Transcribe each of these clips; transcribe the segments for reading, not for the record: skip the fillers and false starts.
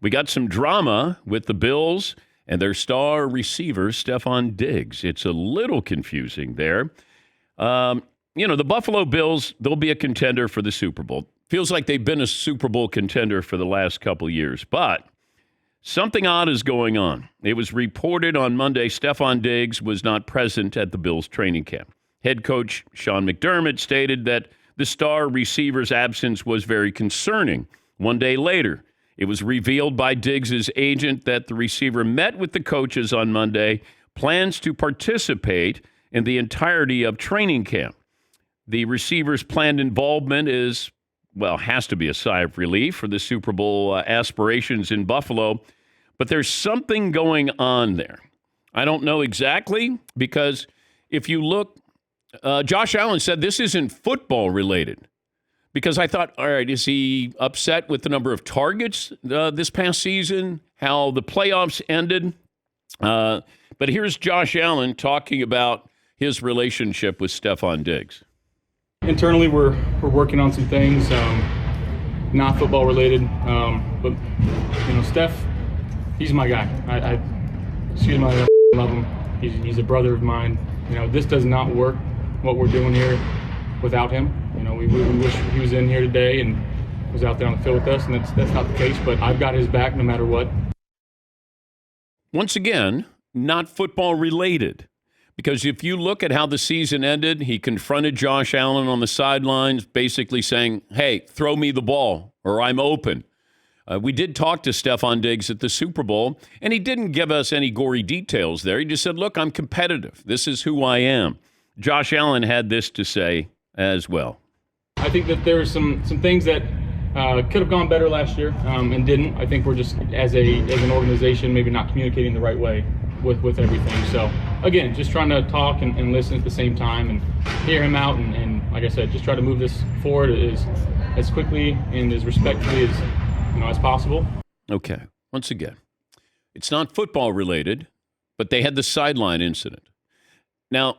we got some drama with the Bills and their star receiver, Stefon Diggs. It's a little confusing there. The Buffalo Bills, they'll be a contender for the Super Bowl. Feels like they've been a Super Bowl contender for the last couple of years. But something odd is going on. It was reported on Monday Stefon Diggs was not present at the Bills training camp. Head coach Sean McDermott stated that the star receiver's absence was very concerning. One day later, it was revealed by Diggs' agent that the receiver met with the coaches on Monday, plans to participate in the entirety of training camp. The receiver's planned involvement has to be a sigh of relief for the Super Bowl aspirations in Buffalo, but there's something going on there. I don't know exactly, because if you look, Josh Allen said this isn't football related. Because I thought, all right, is he upset with the number of targets this past season, how the playoffs ended? But here's Josh Allen talking about his relationship with Stefon Diggs. Internally, we're working on some things, not football related, but Steph, he's my guy. I love him. He's a brother of mine. This does not work, what we're doing here, without him. We wish he was in here today and was out there on the field with us, and that's not the case, but I've got his back no matter what. Once again, not football related, because if you look at how the season ended, he confronted Josh Allen on the sidelines, basically saying, hey, throw me the ball or I'm open. We did talk to Stefon Diggs at the Super Bowl, and he didn't give us any gory details there. He just said, look, I'm competitive. This is who I am. Josh Allen had this to say as well. I think that there are some things that could have gone better last year and didn't. I think we're just, as an organization, maybe not communicating the right way with everything. So, again, just trying to talk and listen at the same time and hear him out. And like I said, just try to move this forward as quickly and as respectfully as possible. Okay. Once again, it's not football related, but they had the sideline incident. Now,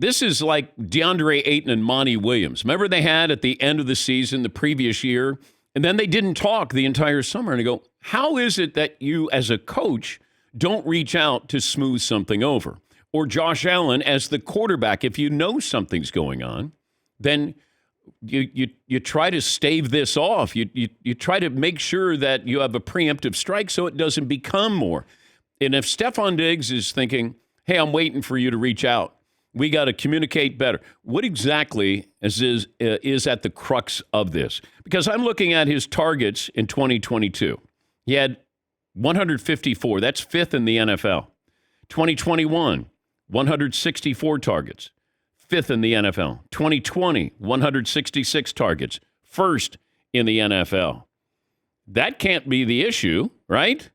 this is like DeAndre Ayton and Monty Williams. Remember they had at the end of the season the previous year, and then they didn't talk the entire summer. And I go, how is it that you as a coach don't reach out to smooth something over? Or Josh Allen as the quarterback, if you know something's going on, then you try to stave this off. You try to make sure that you have a preemptive strike so it doesn't become more. And if Stefon Diggs is thinking, hey, I'm waiting for you to reach out, we got to communicate better. What exactly is at the crux of this? Because I'm looking at his targets in 2022. He had 154. That's fifth in the NFL. 2021, 164 targets. Fifth in the NFL. 2020, 166 targets. First in the NFL. That can't be the issue, right?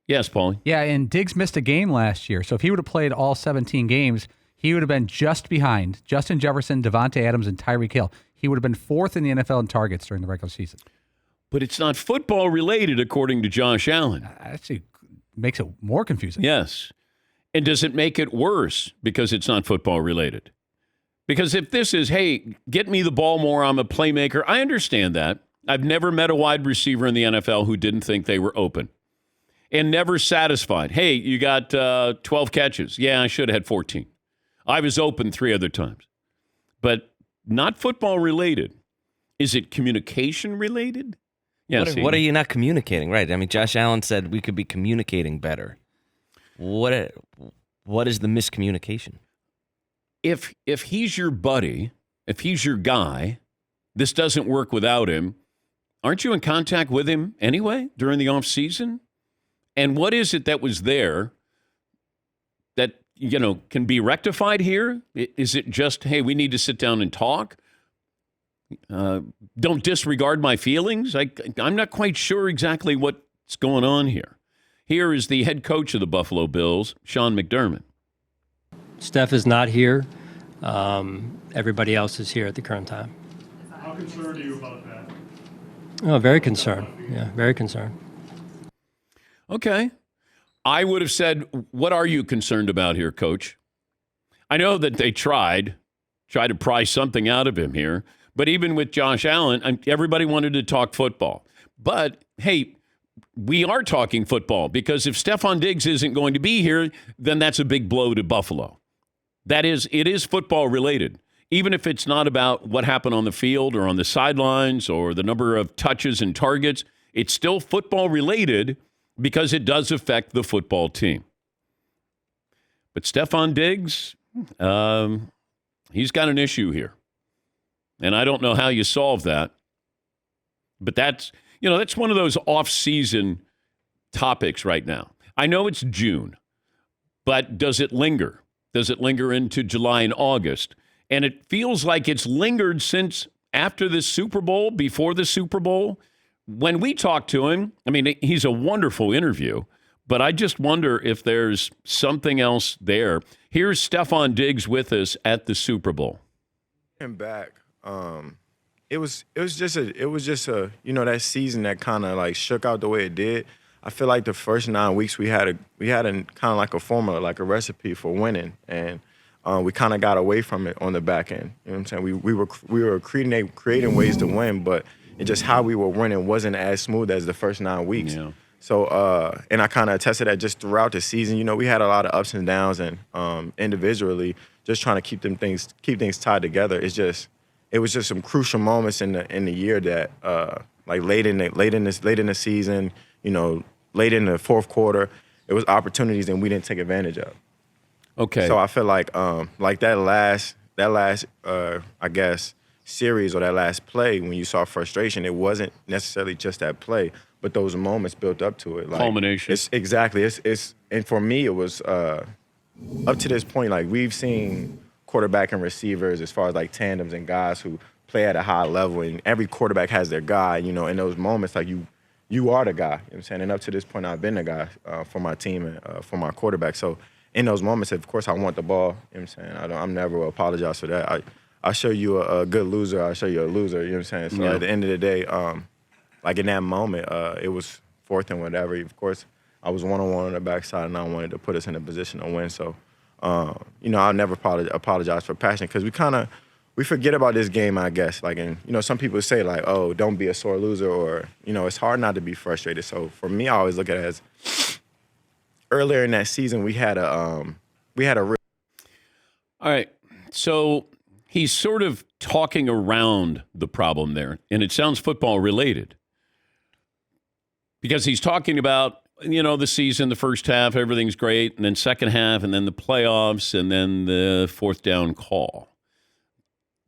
Yes, Paulie. Yeah, and Diggs missed a game last year. So if he would have played all 17 games, he would have been just behind Justin Jefferson, Devontae Adams, and Tyreek Hill. He would have been fourth in the NFL in targets during the regular season. But it's not football related, according to Josh Allen. Actually, makes it more confusing. Yes. And does it make it worse because it's not football related? Because if this is, hey, get me the ball more, I'm a playmaker, I understand that. I've never met a wide receiver in the NFL who didn't think they were open. And never satisfied. Hey, you got 12 catches. Yeah, I should have had 14. I was open 3 other times. But not football related. Is it communication related? Yeah, what are you not communicating? Right. I mean, Josh Allen said we could be communicating better. What is the miscommunication? If he's your buddy, if he's your guy, this doesn't work without him. Aren't you in contact with him anyway during the offseason? And what is it that was there that, can be rectified here? Is it just, hey, we need to sit down and talk? Don't disregard my feelings? I'm not quite sure exactly what's going on here. Here is the head coach of the Buffalo Bills, Sean McDermott. Steph is not here. Everybody else is here at the current time. How concerned are you about that? Oh, very concerned. Yeah, very concerned. Okay. I would have said, what are you concerned about here, Coach? I know that they tried to pry something out of him here, but even with Josh Allen, everybody wanted to talk football. But, hey, we are talking football, because if Stefon Diggs isn't going to be here, then that's a big blow to Buffalo. It is football related. Even if it's not about what happened on the field or on the sidelines or the number of touches and targets, it's still football related because it does affect the football team. But Stefon Diggs, he's got an issue here. And I don't know how you solve that. But that's one of those off-season topics right now. I know it's June, but does it linger? Does it linger into July and August? And it feels like it's lingered since after the Super Bowl, before the Super Bowl. When we talk to him, I mean, he's a wonderful interview, but I just wonder if there's something else there. Here's Stefon Diggs with us at the Super Bowl. And back, it was just a that season that kind of like shook out the way it did. I feel like the first 9 weeks we had a kind of like a formula, like a recipe for winning, and we kind of got away from it on the back end. You know what I'm saying? We were creating ways to win, but it just how we were winning wasn't as smooth as the first 9 weeks. Yeah. So and I kind of attested that just throughout the season. You know, we had a lot of ups and downs, and individually just trying to keep things tied together. It was just some crucial moments in the year that like late in the season, you know, late in the fourth quarter, it was opportunities and we didn't take advantage of. Okay. So I feel like that last I guess series or that last play, when you saw frustration, it wasn't necessarily just that play, but those moments built up to it. Like, culmination. It's and for me it was up to this point, like we've seen quarterback and receivers as far as like tandems and guys who play at a high level, and every quarterback has their guy, you know, in those moments, like you are the guy, you know what I'm saying? And up to this point, I've been the guy for my team and for my quarterback. So in those moments, of course, I want the ball, you know what I'm saying? I'm never will apologize for that. I show you a good loser, I show you a loser, you know what I'm saying? So Yeah. at the end of the day, like in that moment, it was fourth and whatever. Of course, I was one-on-one on the backside, and I wanted to put us in a position to win. So, you know, I'll never apologize for passion, because we forget about this game, I guess. Like, and you know, some people say like, "Oh, don't be a sore loser," or you know, it's hard not to be frustrated. So for me, I always look at it as earlier in that season we had a real. All right. So he's sort of talking around the problem there, and it sounds football related, because he's talking about, you know, the season, the first half, everything's great, and then second half, and then the playoffs, and then the fourth down call.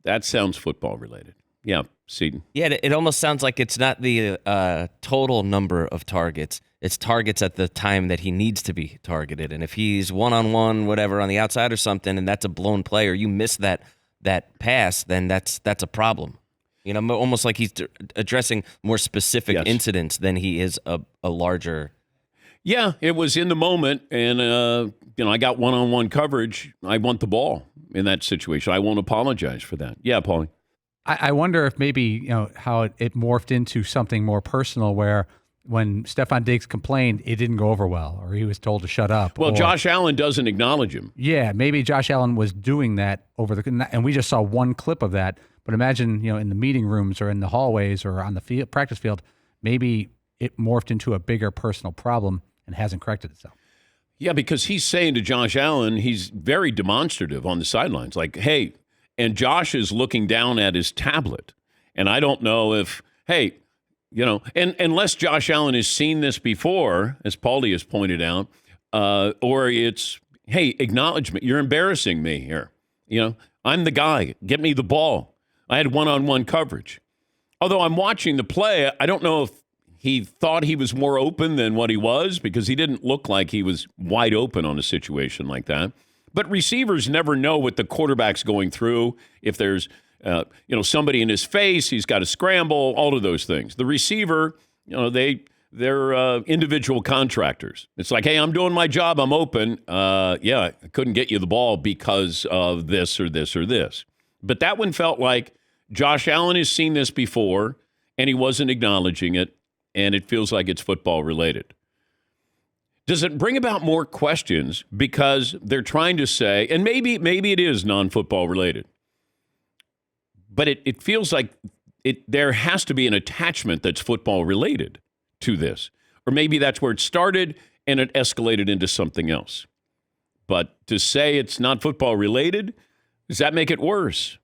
That sounds football related. Yeah, Seton. Yeah, it almost sounds like it's not the total number of targets. It's targets at the time that he needs to be targeted. And if he's one-on-one, whatever, on the outside or something, and that's a blown play, or you miss that pass, then that's a problem. You know, almost like he's addressing more specific incidents than he is a larger. Yeah, it was in the moment, and, you know, I got one-on-one coverage. I want the ball in that situation. I won't apologize for that. Yeah, Paulie. I wonder if maybe, you know, how it morphed into something more personal, where when Stefon Diggs complained, it didn't go over well, or he was told to shut up. Well, or, Josh Allen doesn't acknowledge him. Yeah, maybe Josh Allen was doing that and we just saw one clip of that. But imagine, you know, in the meeting rooms or in the hallways or on the practice field, maybe it morphed into a bigger personal problem and hasn't corrected itself. Yeah, because he's saying to Josh Allen, he's very demonstrative on the sidelines, like, hey, and Josh is looking down at his tablet. And I don't know if, hey, you know, and unless Josh Allen has seen this before, as Paulie has pointed out, or it's, hey, acknowledgement, you're embarrassing me here. You know, I'm the guy. Get me the ball. I had one-on-one coverage. Although I'm watching the play, I don't know if he thought he was more open than what he was, because he didn't look like he was wide open on a situation like that. But receivers never know what the quarterback's going through. If there's, you know, somebody in his face, he's got to scramble, all of those things. The receiver, you know, they're individual contractors. It's like, hey, I'm doing my job. I'm open. Yeah, I couldn't get you the ball because of this or this or this. But that one felt like Josh Allen has seen this before, and he wasn't acknowledging it, and it feels like it's football related. Does it bring about more questions because they're trying to say, and maybe it is non-football related, but it feels like there has to be an attachment that's football related to this, Or maybe that's where it started and it escalated into something else. But to say it's not football related, does that make it worse?